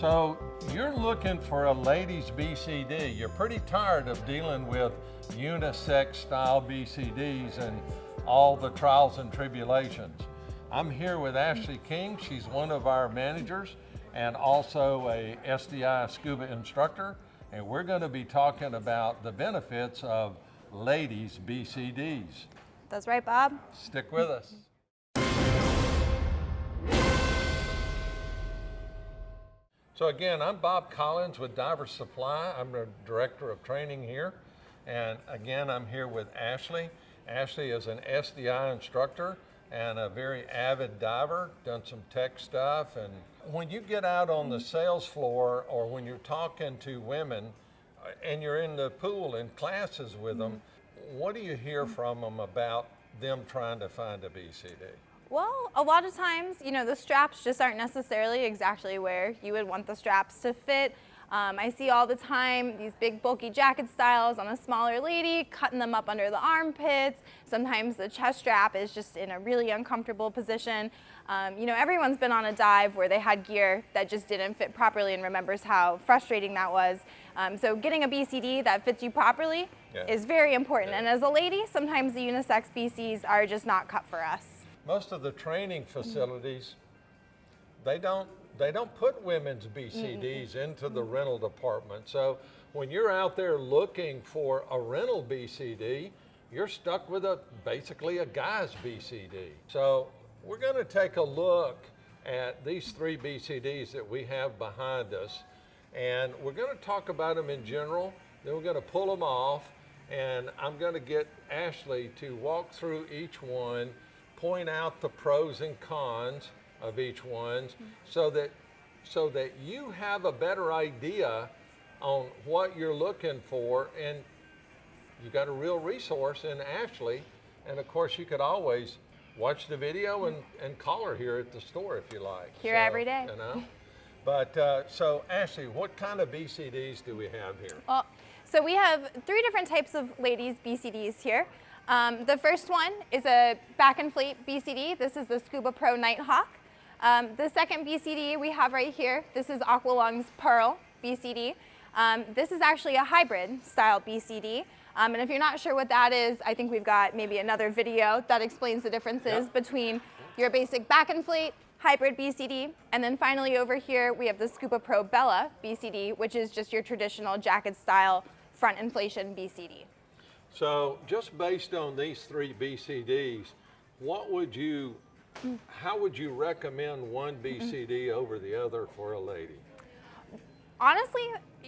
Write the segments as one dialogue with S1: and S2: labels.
S1: So you're looking for a ladies BCD. You're pretty tired of dealing with unisex style BCDs and all the trials and tribulations. I'm here with Ashley King. She's one of our managers and also a SDI scuba instructor. And we're going to be talking about the benefits of ladies BCDs.
S2: That's right, Bob.
S1: Stick with us. So again, I'm Bob Collins with Diver Supply. I'm the Director of Training here. And again, I'm here with Ashley. Ashley is an SDI instructor and a very avid diver, done some tech stuff. And when you get out on the sales floor or when you're talking to women and you're in the pool in classes with them, what do you hear from them about them trying to find a BCD?
S2: Well, a lot of times, you know, the straps just aren't necessarily exactly where you would want the straps to fit. I see all the time these big bulky jacket styles on a smaller lady, cutting them up under the armpits. Sometimes the chest strap is just in a really uncomfortable position. You know, everyone's been on a dive where they had gear that just didn't fit properly and remembers how frustrating that was. So getting a BCD that fits you properly is very important. And as a lady, sometimes the unisex BCs are just not cut for us.
S1: Most of the training facilities, they don't put women's BCDs into the rental department. So when you're out there looking for a rental BCD, you're stuck with basically a guy's BCD. So we're going to take a look at these three BCDs that we have behind us, and we're going to talk about them in general, then we're going to pull them off, and I'm going to get Ashley to walk through each one, point out the pros and cons of each one, so that you have a better idea on what you're looking for, and you got a real resource in Ashley. And of course, you could always watch the video and call her here at the store if you like.
S2: Here every day.
S1: You know? But so Ashley, what kind of BCDs do we have here?
S2: Well, so we have three different types of ladies BCDs here. The first one is a back inflate BCD. This is the ScubaPro Nighthawk. The second BCD we have right here, this is Aqualung Pearl BCD. This is actually a hybrid style BCD. And if you're not sure what that is, I think we've got maybe another video that explains the differences between your basic back inflate, hybrid BCD, and then finally over here we have the ScubaPro Bella BCD, which is just your traditional jacket style front inflation BCD.
S1: So just based on these three BCDs, how would you recommend one BCD over the other for a lady?
S2: Honestly,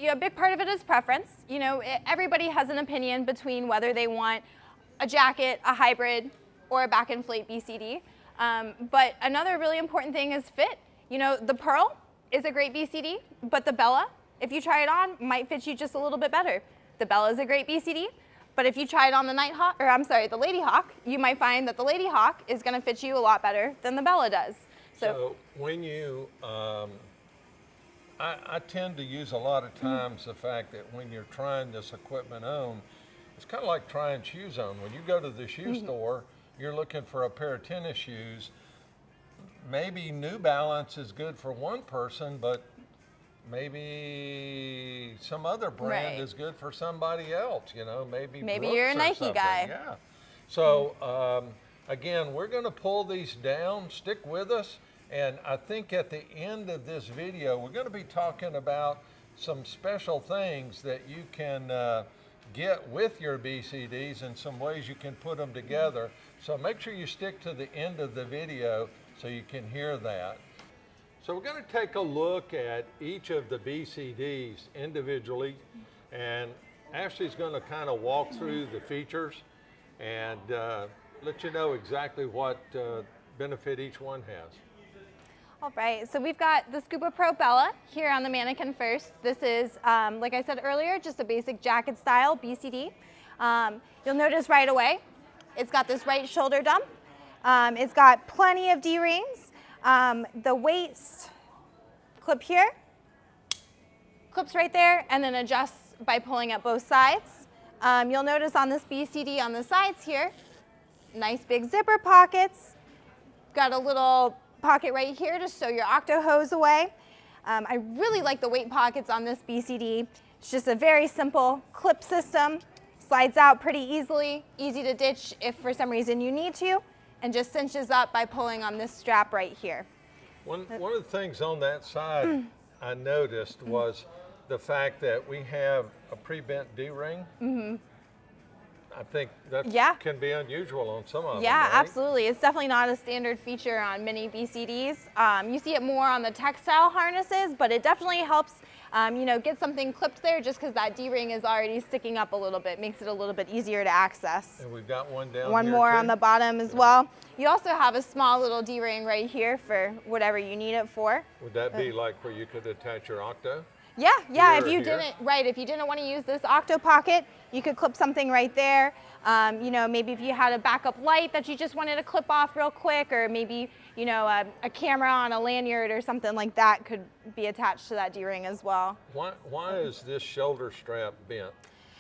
S2: a big part of it is preference. You know, everybody has an opinion between whether they want a jacket, a hybrid, or a back inflate BCD. But another really important thing is fit. You know, the Pearl is a great BCD, but the Bella, if you try it on, might fit you just a little bit better. The Bella is a great BCD, but if you try it on the Nighthawk, or I'm sorry, the Lady Hawk, you might find that the Lady Hawk is going to fit you a lot better than the Bella does.
S1: So when you, I tend to use a lot of times the fact that when you're trying this equipment on, it's kind of like trying shoes on. When you go to the shoe store, you're looking for a pair of tennis shoes. Maybe New Balance is good for one person, but maybe some other brand is good for somebody else, you know, maybe
S2: you're a Nike guy.
S1: Yeah. So again, we're going to pull these down, stick with us, and I think at the end of this video, we're going to be talking about some special things that you can get with your BCDs and some ways you can put them together. So make sure you stick to the end of the video so you can hear that. So we're going to take a look at each of the BCDs individually, and Ashley's going to kind of walk through the features and let you know exactly what benefit each one has.
S2: All right, so we've got the ScubaPro Bella here on the mannequin first. This is, like I said earlier, just a basic jacket style BCD. You'll notice right away, it's got this right shoulder dump. It's got plenty of D-rings. The waist clip here, clips right there, and then adjusts by pulling up both sides. You'll notice on this BCD on the sides here, nice big zipper pockets. Got a little pocket right here to stow your octo hose away. I really like the weight pockets on this BCD. It's just a very simple clip system, slides out pretty easily, easy to ditch if for some reason you need to, and just cinches up by pulling on this strap right here.
S1: One of the things on that side I noticed was the fact that we have a pre-bent D-ring. I think that can be unusual on some of them.
S2: Yeah,
S1: right?
S2: absolutely. It's definitely not a standard feature on many BCDs. You see it more on the textile harnesses, but it definitely helps you know, get something clipped there just because that D-ring is already sticking up a little bit, makes it a little bit easier to access.
S1: And we've got one down
S2: One
S1: here
S2: more
S1: too.
S2: on the bottom as well. You also have a small little D-ring right here for whatever you need it for.
S1: Would that be like where you could attach your octo?
S2: Yeah, yeah.
S1: Here
S2: If you
S1: or here?
S2: if you didn't want to use this octo pocket, you could clip something right there. You know, maybe if you had a backup light that you just wanted to clip off real quick, or maybe, you know, a camera on a lanyard or something like that could be attached to that D-ring as well.
S1: Why is this shoulder strap bent?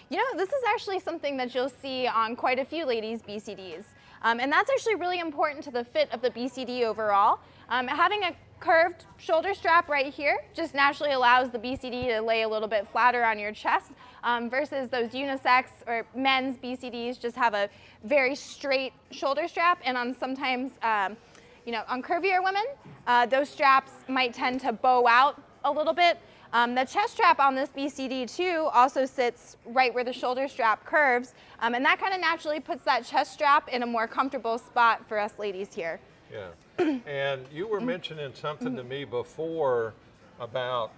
S2: You know, this is actually something that you'll see on quite a few ladies' BCDs. And that's actually really important to the fit of the BCD overall. Having a curved shoulder strap right here just naturally allows the BCD to lay a little bit flatter on your chest versus those unisex or men's BCDs just have a very straight shoulder strap, and on sometimes, you know, on curvier women, those straps might tend to bow out a little bit. The chest strap on this BCD too also sits right where the shoulder strap curves, and that kind of naturally puts that chest strap in a more comfortable spot for us ladies here.
S1: Yeah. And you were mentioning something to me before about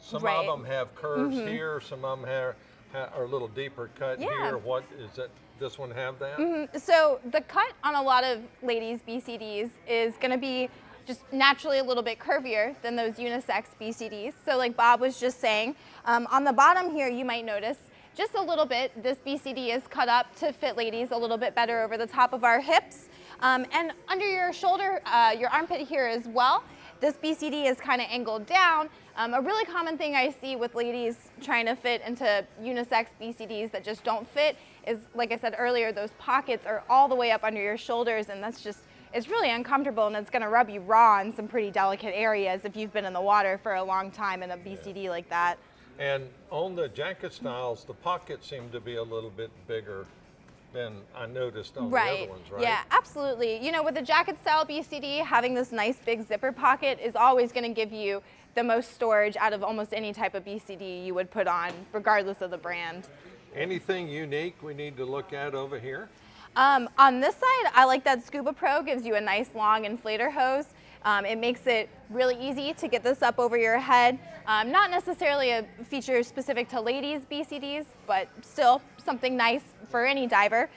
S1: some of them have curves here, some of them are a little deeper cut here. What is it? This one have that?
S2: So the cut on a lot of ladies' BCDs is going to be just naturally a little bit curvier than those unisex BCDs. So like Bob was just saying, on the bottom here you might notice just a little bit, this BCD is cut up to fit ladies a little bit better over the top of our hips. And under your shoulder, your armpit here as well, this BCD is kind of angled down. A really common thing I see with ladies trying to fit into unisex BCDs that just don't fit is, like I said earlier, those pockets are all the way up under your shoulders, and that's just, it's really uncomfortable, and it's going to rub you raw in some pretty delicate areas if you've been in the water for a long time in a BCD like that.
S1: And on the jacket styles, the pockets seem to be a little bit bigger than I noticed on the other ones, right?
S2: Yeah, absolutely. You know, with the jacket style BCD, having this nice big zipper pocket is always going to give you the most storage out of almost any type of BCD you would put on, regardless of the brand.
S1: Anything unique we need to look at over here?
S2: On this side, I like that ScubaPro gives you a nice long inflator hose. It makes it really easy to get this up over your head. Not necessarily a feature specific to ladies' BCDs, but still something nice for any diver.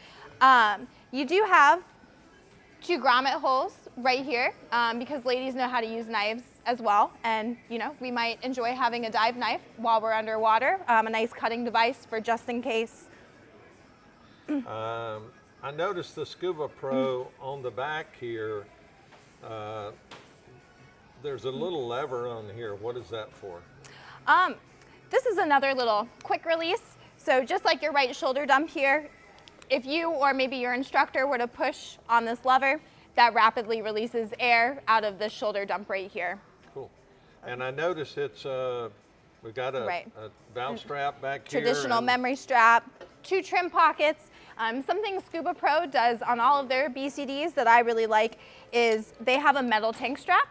S2: You do have 2 grommet holes right here because ladies know how to use knives as well. And, you know, we might enjoy having a dive knife while we're underwater, a nice cutting device for just in case.
S1: I noticed the ScubaPro on the back here. There's a little lever on here. What is that for?
S2: This is another little quick release. So just like your right shoulder dump here, if you or maybe your instructor were to push on this lever, that rapidly releases air out of this shoulder dump right here.
S1: Cool. And I noticed it's, we've got a valve strap back here.
S2: Traditional memory strap, 2 trim pockets. Something ScubaPro does on all of their BCDs that I really like is they have a metal tank strap,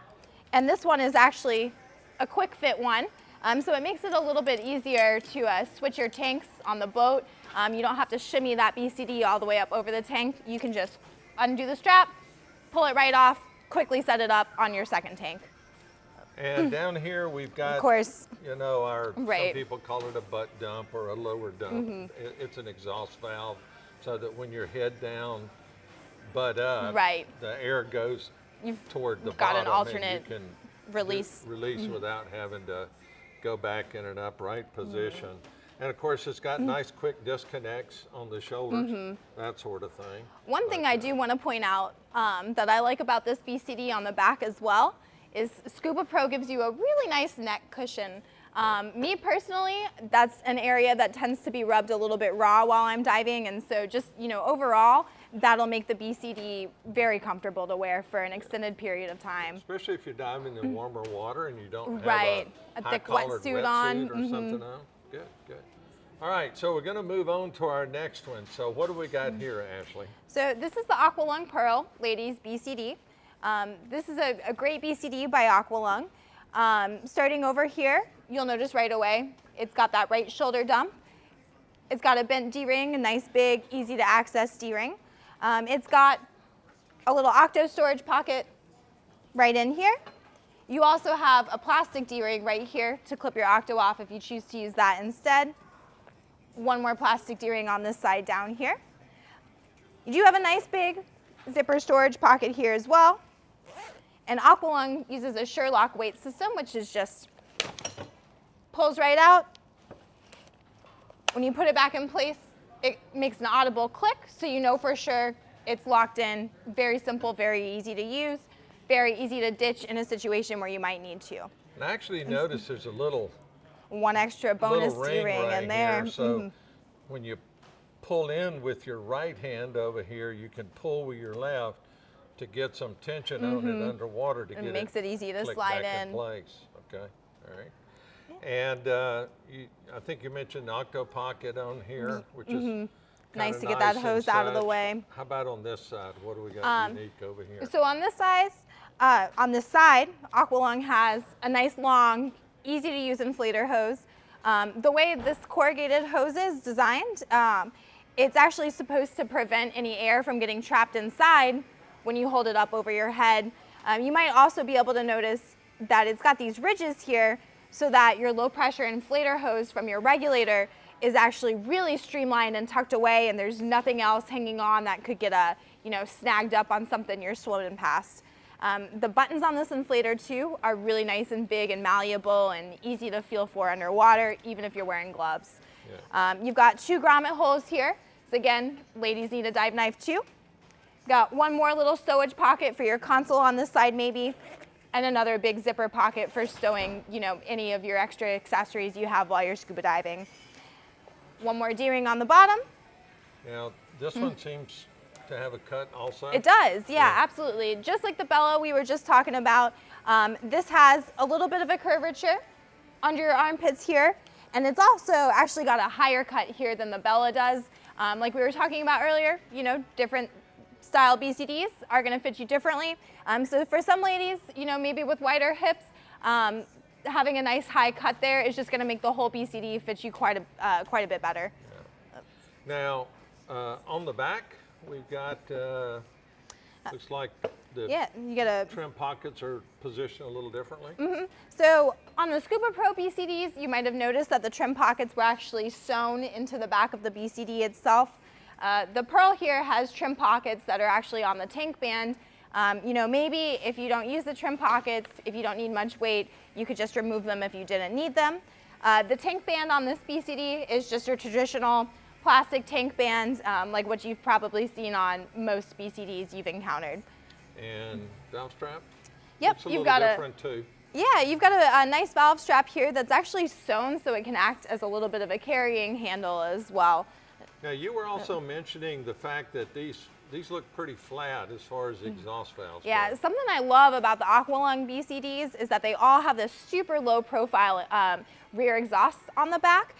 S2: and this one is actually a quick fit one. So it makes it a little bit easier to switch your tanks on the boat. You don't have to shimmy that BCD all the way up over the tank. You can just undo the strap, pull it right off, quickly set it up on your second tank.
S1: And down here we've got,
S2: of course,
S1: you know, some people call it a butt dump or a lower dump. It's an exhaust valve so that when you're head down, butt up, the air goes toward the bottom.
S2: Got an alternate
S1: and you can
S2: release.
S1: Without having to go back in an upright position. And of course, it's got nice quick disconnects on the shoulders, that sort of thing.
S2: One thing I do want to point out that I like about this BCD on the back as well is ScubaPro gives you a really nice neck cushion Me personally, that's an area that tends to be rubbed a little bit raw while I'm diving, and so just, overall, that'll make the BCD very comfortable to wear for an extended period of time.
S1: Especially if you're diving in warmer water and you don't have
S2: Right.
S1: a
S2: thick
S1: high-collared
S2: wetsuit on.
S1: or something on. Good, good. All right, so we're going to move on to our next one. So what do we got here, Ashley?
S2: So this is the Aqualung Pearl Ladies BCD. This is a great BCD by Aqualung. Starting over here, you'll notice right away, it's got that right shoulder dump. It's got a bent D-ring, a nice big, easy to access D-ring. It's got a little octo storage pocket right in here. You also have a plastic D-ring right here to clip your octo off if you choose to use that instead. One more plastic D-ring on this side down here. You do have a nice big zipper storage pocket here as well. And Aqualung uses a Sherlock weight system, which is just pulls right out. When you put it back in place, it makes an audible click, so you know for sure it's locked in. Very simple, very easy to use, very easy to ditch in a situation where you might need to.
S1: And I actually noticed there's a little
S2: one extra bonus
S1: ring
S2: D-ring
S1: right
S2: in there.
S1: Here, so when you pull in with your right hand over here, you can pull with your left to get some tension on it underwater to get it
S2: makes it easy to
S1: click
S2: slide
S1: back
S2: in.
S1: place. Okay, all right. And I think you mentioned the octo pocket on here, which is
S2: nice to get that
S1: and
S2: hose out of the
S1: such.
S2: way.
S1: How about on this side? What do we got unique over here?
S2: So on this side, Aqualung has a nice long, easy to use inflator hose. The way this corrugated hose is designed, it's actually supposed to prevent any air from getting trapped inside when you hold it up over your head. You might also be able to notice that it's got these ridges here so that your low pressure inflator hose from your regulator is actually really streamlined and tucked away, and there's nothing else hanging on that could get snagged up on something you're swimming past. The buttons on this inflator too are really nice and big and malleable and easy to feel for underwater, even if you're wearing gloves. Yeah. You've got 2 grommet holes here. So again, ladies need a dive knife too. Got one more little stowage pocket for your console on this side maybe, and another big zipper pocket for stowing, any of your extra accessories you have while you're scuba diving. One more D-ring on the bottom.
S1: Now, this one seems to have a cut also.
S2: It does, yeah, absolutely. Just like the Bella we were just talking about, this has a little bit of a curvature under your armpits here, and it's also actually got a higher cut here than the Bella does. Like we were talking about earlier, different style BCDs are going to fit you differently. So for some ladies, maybe with wider hips, having a nice high cut there is just going to make the whole BCD fit you quite a bit better.
S1: Yeah. Now, on the back, we've got, looks like the
S2: you get a
S1: trim pockets are positioned a little differently.
S2: So on the ScubaPro BCDs, you might have noticed that the trim pockets were actually sewn into the back of the BCD itself. The Pearl here has trim pockets that are actually on the tank band. Maybe if you don't use the trim pockets, if you don't need much weight, you could just remove them if you didn't need them. The tank band on this BCD is just your traditional plastic tank band, like what you've probably seen on most BCDs you've encountered.
S1: And valve strap?
S2: Yep,
S1: it's you've got different too.
S2: Yeah, you've got a nice valve strap here that's actually sewn so it can act as a little bit of a carrying handle as well.
S1: Now, you were also mentioning the fact that these look pretty flat as far as exhaust valves
S2: Yeah,
S1: go.
S2: something I love about the Aqualung BCDs is that they all have this super low profile rear exhaust on the back.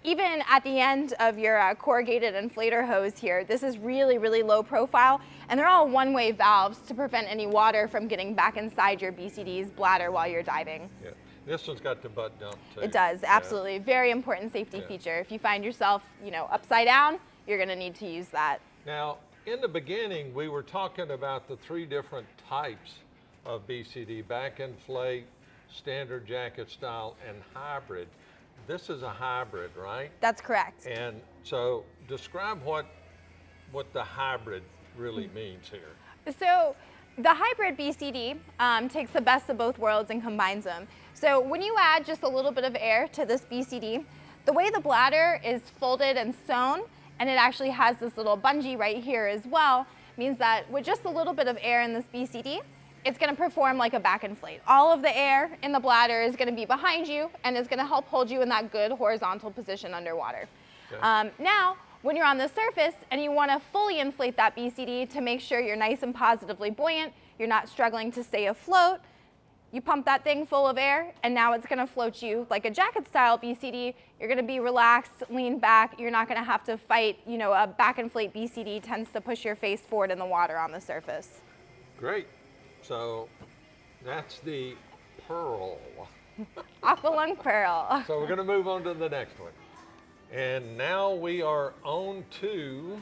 S2: Even at the end of your corrugated inflator hose here, this is really, really low profile, and they're all one-way valves to prevent any water from getting back inside your BCD's bladder while you're diving.
S1: Yeah. This one's got the butt dump too.
S2: It does, absolutely. Very important safety feature. If you find yourself, upside down, you're gonna need to use that.
S1: Now, in the beginning, we were talking about the 3 different types of BCD: back inflate, standard jacket style, and hybrid. This is a hybrid, right?
S2: That's correct.
S1: And so describe what the hybrid really means here.
S2: So the hybrid BCD takes the best of both worlds and combines them. So when you add just a little bit of air to this BCD, the way the bladder is folded and sewn, and it actually has this little bungee right here as well, means that with just a little bit of air in this BCD, it's going to perform like a back inflate. All of the air in the bladder is going to be behind you and is going to help hold you in that good horizontal position underwater.
S1: Okay.
S2: Now, when you're on the surface and you want to fully inflate that BCD to make sure you're nice and positively buoyant, you're not struggling to stay afloat, you pump that thing full of air, and now it's going to float you like a jacket-style BCD. You're going to be relaxed, lean back. You're not going to have to fight. You know, a back inflate BCD tends to push your face forward in the water on the surface.
S1: Great. So that's the Pearl.
S2: Aqua Lung Pearl.
S1: So we're going to move on to the next one. And now we are on to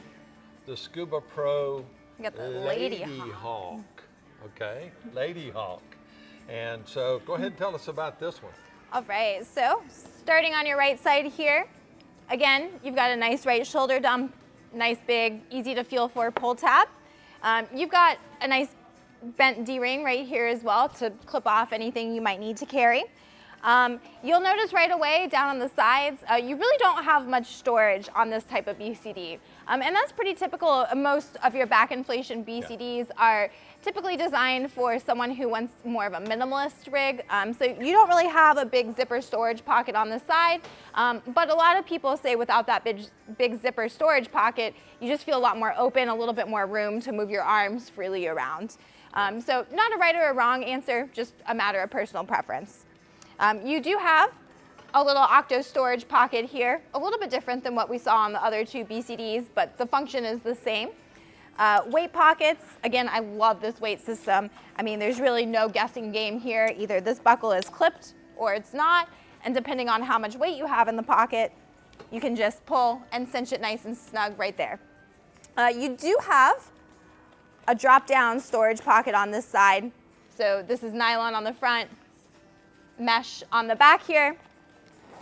S1: the ScubaPro
S2: got the Lady
S1: Hawk. Okay, Lady Hawk. And so go ahead and tell us about this one.
S2: All right, so starting on your right side here, again, you've got a nice right shoulder dump, nice big, easy to feel for pull tab. You've got a nice bent D-ring right here as well to clip off anything you might need to carry. You'll notice right away down on the sides, you really don't have much storage on this type of BCD. And that's pretty typical. Most of your back inflation BCDs are typically designed for someone who wants more of a minimalist rig. So you don't really have a big zipper storage pocket on the side. But a lot of people say without that big zipper storage pocket, you just feel a lot more open, a little bit more room to move your arms freely around. So not a right or a wrong answer, just a matter of personal preference. You do have a little octo storage pocket here, a little bit different than what we saw on the other two BCDs, but the function is the same. Weight pockets, again, I love this weight system. I mean, there's really no guessing game here. Either this buckle is clipped or it's not, and depending on how much weight you have in the pocket, you can just pull and cinch it nice and snug right there. You do have a drop-down storage pocket on this side. So this is nylon on the front, mesh on the back here,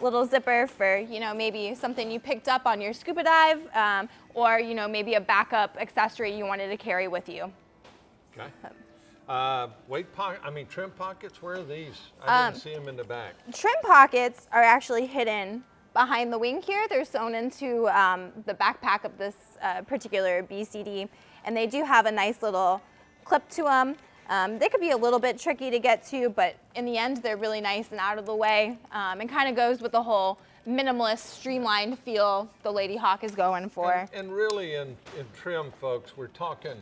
S2: little zipper for, you know, maybe something you picked up on your scuba dive, or, you know, maybe a backup accessory you wanted to carry with you.
S1: Okay. Trim pockets, where are these? I didn't see them in the back.
S2: Trim pockets are actually hidden behind the wing here. They're sewn into the backpack of this particular BCD, and they do have a nice little clip to them. They could be a little bit tricky to get to, but in the end, they're really nice and out of the way, and kind of goes with the whole minimalist, streamlined feel the Lady Hawk is going for.
S1: And really in trim, folks, we're talking,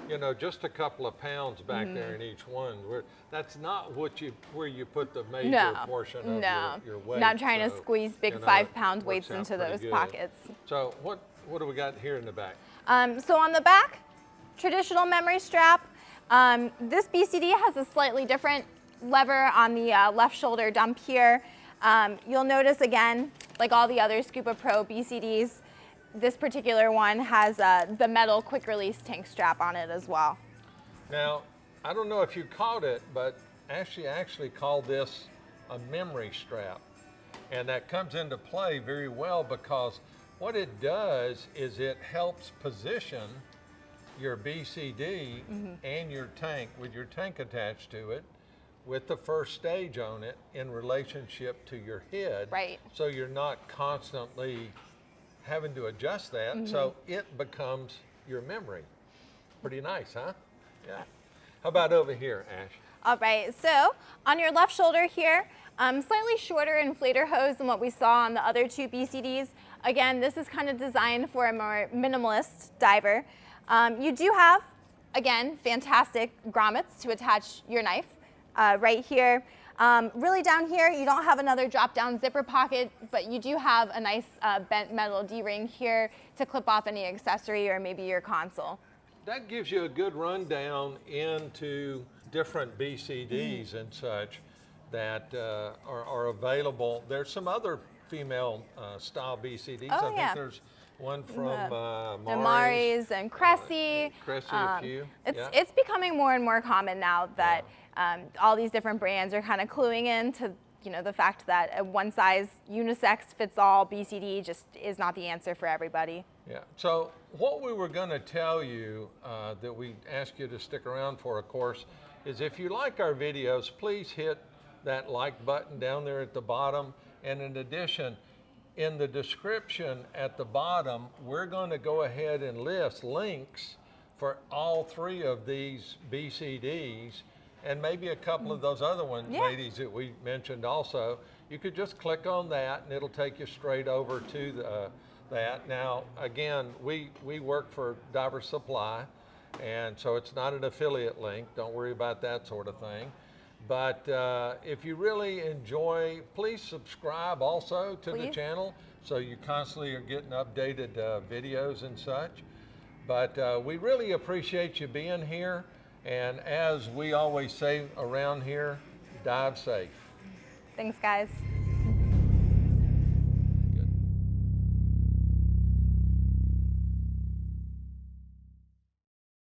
S1: you know, just a couple of pounds back there in each one. That's not where you put the major portion of your weight.
S2: Not trying to squeeze big 5-pound weights
S1: works out
S2: into those
S1: pretty good.
S2: pockets.
S1: So what do we got here in the back?
S2: So on the back, traditional memory strap. This BCD has a slightly different lever on the left shoulder dump here. You'll notice again, like all the other ScubaPro BCDs, this particular one has the metal quick release tank strap on it as well.
S1: Now, I don't know if you caught it, but Ashley actually called this a memory strap. And that comes into play very well because what it does is it helps position your BCD and your tank, with your tank attached to it, with the first stage on it in relationship to your head.
S2: Right.
S1: So you're not constantly having to adjust that, so it becomes your memory. Pretty nice, huh? Yeah. How about over here, Ash?
S2: All right, so on your left shoulder here, slightly shorter inflator hose than what we saw on the other two BCDs. Again, this is kind of designed for a more minimalist diver. You do have, again, fantastic grommets to attach your knife right here. Really down here, you don't have another drop-down zipper pocket, but you do have a nice bent metal D-ring here to clip off any accessory or maybe your console.
S1: That gives you a good rundown into different BCDs and such that are available. There's some other female style BCDs.
S2: Oh,
S1: I think there's one from
S2: Mari's and Cressy.
S1: Cressy, a few.
S2: It's becoming more and more common now that all these different brands are kind of cluing in to, you know, the fact that a one size unisex fits all BCD just is not the answer for everybody.
S1: Yeah, so what we were going to tell you that we ask you to stick around for, of course, is if you like our videos, please hit that like button down there at the bottom. And in addition, in the description at the bottom, we're going to go ahead and list links for all three of these BCDs and maybe a couple of those other ones,
S2: Yeah.
S1: ladies, that we mentioned also, you could just click on that and it'll take you straight over to that. Now, again, we work for Diver Supply, and so it's not an affiliate link. Don't worry about that sort of thing. But if you really enjoy, please subscribe also to the
S2: Please.
S1: channel so you constantly are getting updated videos and such. But we really appreciate you being here. And as we always say around here, dive safe.
S2: Thanks, guys.